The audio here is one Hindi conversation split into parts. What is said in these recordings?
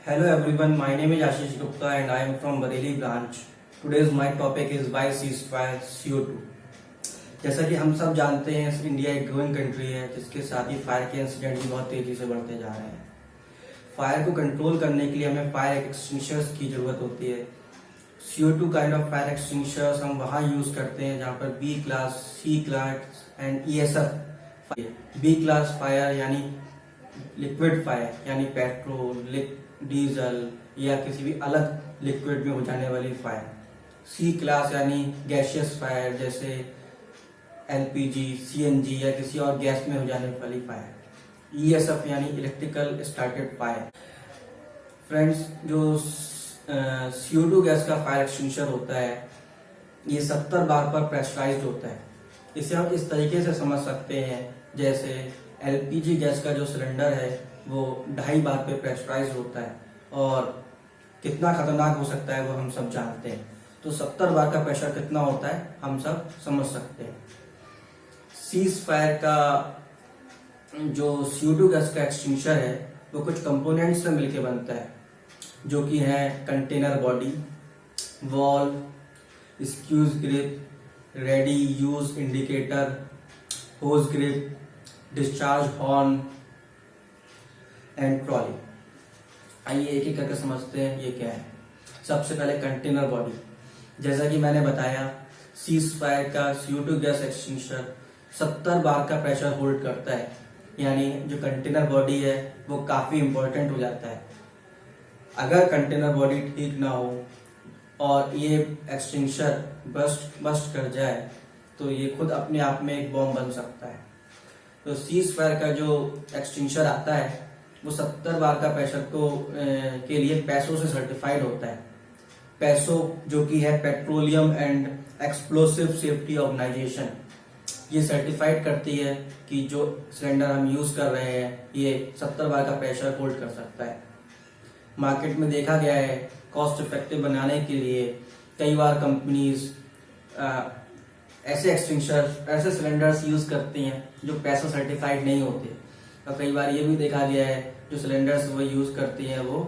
Hello everyone, my name is Ashish Gupta and I am from Bareilly branch. Today's my topic is why ceasefire CO2. जैसा कि हम सब जानते हैं, इंडिया एक ग्रोइंग कंट्री है जिसके साथ ही फायर के इंसिडेंट भी बहुत तेजी से बढ़ते जा रहे हैं। फायर को कंट्रोल करने के लिए हमें फायर एक्सटिंग्विशर्स की जरूरत होती है। CO2 kind of fire extinguishers हम वहाँ यूज करते हैं जहाँ पर B class, C class and ESF। B class fire यानी लिक्विड फायर यानी पेट्रोल, डीजल या किसी भी अलग लिक्विड में हो जाने वाली फायर। सी क्लास यानी गैसियस फायर जैसे LPG, CNG या किसी और गैस में हो जाने वाली फायर। ESF यानी इलेक्ट्रिकल स्टार्टेड फायर। फ्रेंड्स, जो CO2 गैस का फायर एक्सटिंग्विशर होता है ये 70 बार पर प्रेशराइज्ड होता है। इसे हम इस तरीके से समझ सकते हैं जैसे LPG गैस का जो सिलेंडर है वो 2.5 बार पे प्रेशराइज होता है और कितना खतरनाक हो सकता है वो हम सब जानते हैं। तो 70 बार का प्रेशर कितना होता है हम सब समझ सकते हैं। सीज फायर का जो CO2 गैस का एक्सटिंग्विशर है वो कुछ कंपोनेंट्स से मिलकर बनता है जो कि है container body, valve, squeeze grip, ready use indicator, hose grip, discharge horn and trolley. आइए एक एक करके समझते हैं ये क्या है। सबसे पहले कंटेनर बॉडी। जैसा कि मैंने बताया, सीज फायर का CO2 गैस एक्सटिंग्विशर 70 बार का प्रेशर होल्ड करता है, यानी जो कंटेनर बॉडी है वो काफी इंपॉर्टेंट हो जाता है। अगर कंटेनर बॉडी ठीक ना हो और ये एक्सटिंग्विशर बस्ट कर जाए तो ये खुद अपने आप में एक बॉम्ब बन सकता है। तो सीज फायर का जो एक्सटिंग्विशर आता है वो 70 बार का प्रेशर के लिए पैसो से सर्टिफाइड होता है। पैसो जो कि है petroleum and explosive safety organisation, ये सर्टिफाइड करती है कि जो सिलेंडर हम यूज कर रहे हैं ये 70 बार का प्रेशर होल्ड कर सकता है। मार्केट में देखा गया है कॉस्ट इफेक्टिव बनाने के लिए कई बार कंपनीज ऐसे सिलेंडर्स यूज करती हैं जो पैसो सर्टिफाइड नहीं होते। और कई बार ये भी देखा गया है जो सिलेंडर्स वो यूज करती हैं वो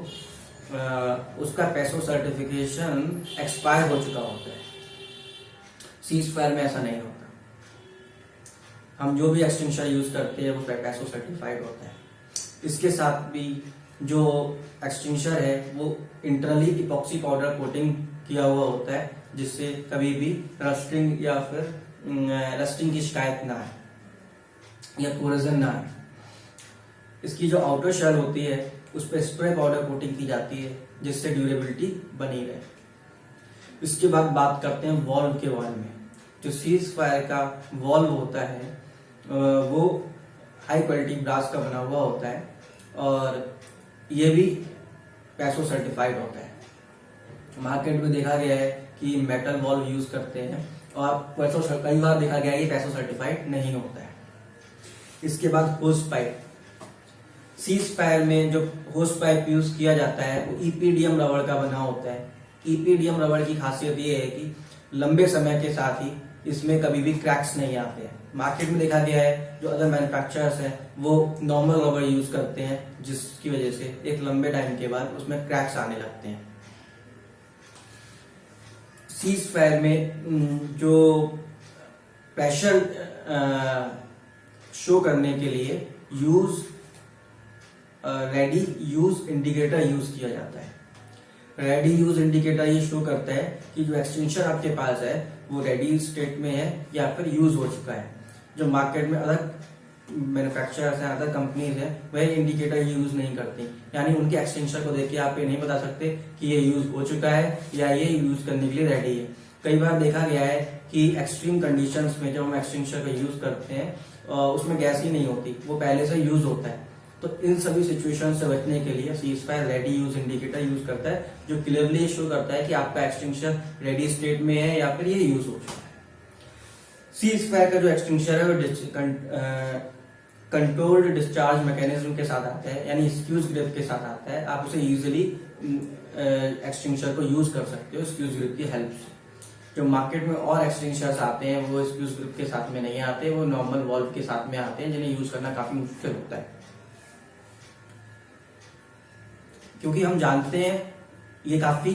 उसका पैसो सर्टिफिकेशन एक्सपायर हो चुका होता है। सीज फायर में ऐसा नहीं होता। हम जो भी एक्सटिंग्विशर यूज करते हैं वो पैसो सर्टिफाइड होता है। इसके साथ भी जो एक्सटिंग्विशर है वो इंटरनली इपॉक्सी पाउडर कोटिंग किया हुआ होता है जिससे कभी भी रस्टिंग या फिर रस्टिंग की शिकायत ना आए या कोरोजन ना आए। इसकी जो आउटर शेल होती है उस पर स्प्रे पाउडर कोटिंग की जाती है जिससे ड्यूरेबिलिटी बनी रहे। इसके बाद बात करते हैं वॉल्व के बारे में। जो सीज फायर का वॉल्व होता है वो हाई क्वालिटी ब्रास का बना हुआ होता है और ये भी पैसो सर्टिफाइड होता है। मार्केट में देखा गया है कि मेटल वॉल्व यूज करते हैं और कई बार देखा गया है कि पैसो सर्टिफाइड नहीं होता है। इसके बाद होस पाइप। सीज फायर में जो होस पाइप यूज किया जाता है वो EPDM रबड़ का बना होता है। EPDM रबड़ की खासियत ये है कि लंबे समय के साथ ही इसमें कभी भी क्रैक्स नहीं आते हैं। मार्केट में देखा गया है जो अदर मैन्युफैक्चरर्स हैं वो नॉर्मल रबड़ यूज करते हैं जिसकी वजह से एक लंबे टाइम के बाद उसमें क्रैक्स आने लगते हैं। सीज फायर में जो प्रेशर शो करने के लिए रेडी यूज इंडिकेटर यूज किया जाता है। रेडी यूज इंडिकेटर ये शो करता है कि जो एक्सटिंग्विशर आपके पास है वो रेडी स्टेट में है या फिर यूज हो चुका है। जो मार्केट में अदर मैन्युफैक्चरर्स हैं, अदर कंपनीज हैं, वह इंडिकेटर यूज नहीं करती, यानी उनके एक्सटिंग्विशर को देख के आप ये नहीं बता सकते कि ये यूज हो चुका है या ये यूज करने के लिए रेडी है। कई बार देखा गया है कि एक्सट्रीम कंडीशंस में जब हम एक्सटिंग्विशर का यूज करते हैं उसमें गैस ही नहीं होती, वो पहले से यूज होता है। तो इन सभी सिचुएशन से बचने के लिए cease fire ready use indicator use करता है जो क्लियरली शो करता है कि आपका एक्सटिंग्विशर रेडी स्टेट में है या फिर ये यूज हो चुका है। सीज फायर का जो एक्सटिंग्विशर है वो कंट्रोल्ड डिस्चार्ज मैकेनिज्म के साथ आता है, यानी स्क्यूज ग्रिप के साथ आता है। आप उसे इजीली एक्सटिंग्विशर को यूज कर सकते हो स्क्यूज ग्रिप की हेल्प से। जो मार्केट में और एक्सटिंग्विशर्स आते हैं वो स्क्यूज ग्रिप के साथ में नहीं आते, वो नॉर्मल वॉल्व के साथ में आते हैं जिन्हें यूज करना काफी मुश्किल होता है। क्योंकि हम जानते हैं ये काफी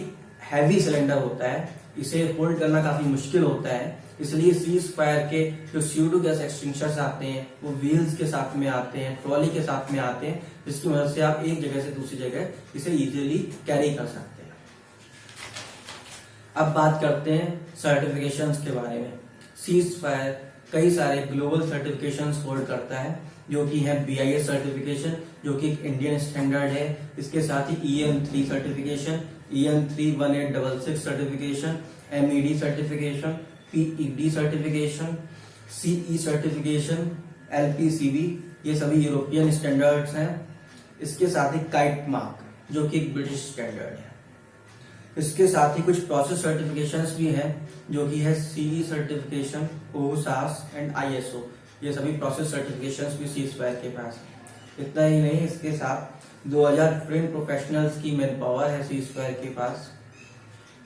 हैवी सिलेंडर होता है, इसे होल्ड करना काफी मुश्किल होता है। इसलिए सीज फायर के जो CO2 गैस एक्सटिंग्विशर्स आते हैं वो व्हील्स के साथ में आते हैं, ट्रॉली के साथ में आते हैं, जिसकी मदद से आप एक जगह से दूसरी जगह इसे इजीली कैरी कर सकते हैं। अब बात करते हैं सर्टिफिकेशंस के बारे में। सीज फायर कई सारे ग्लोबल सर्टिफिकेशंस होल्ड करता है, जो कि है BIS सर्टिफिकेशन, जो कि एक इंडियन स्टैंडर्ड है। इसके साथ ही EN3 certification, EN3 1866 certification, MED certification, PED certification, CE certification, LPCB, ये सभी यूरोपियन स्टैंडर्ड्स हैं। इसके साथ ही काइट मार्क, जो कि एक ब्रिटिश स्टैंडर्ड है। इसके साथ ही कुछ प्रोसेस सर्टिफिकेशंस भी हैं, जो कि है CE certification, OSAS and ISO। ये सभी प्रोसेस सर्टिफिकेशंस भी सीज फायर के पास है। इतना ही नहीं, इसके साथ 2000 ट्रेन प्रोफेशनल्स की मैन पावर है सीज फायर के पास।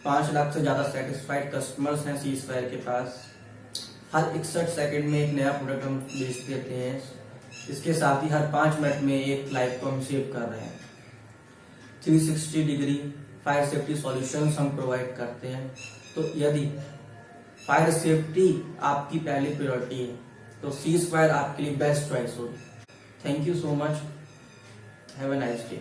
5 लाख से ज्यादा सेटिस्फाइड कस्टमर्स हैं सीज फायर के पास। हर 61 सेकंड में एक नया प्रोडक्ट हम बेच देते हैं। इसके साथ ही हर 5 मिनट में एक लाइफ को हम सेव कर रहे हैं। 360 डिग्री फायर सेफ्टी सॉल्यूशंस हम प्रोवाइड करते हैं। तो यदि फायर सेफ्टी आपकी पहली प्रायोरिटी है तो सीज फायर आपके लिए बेस्ट चॉइस होगी। Thank you so much, have a nice day.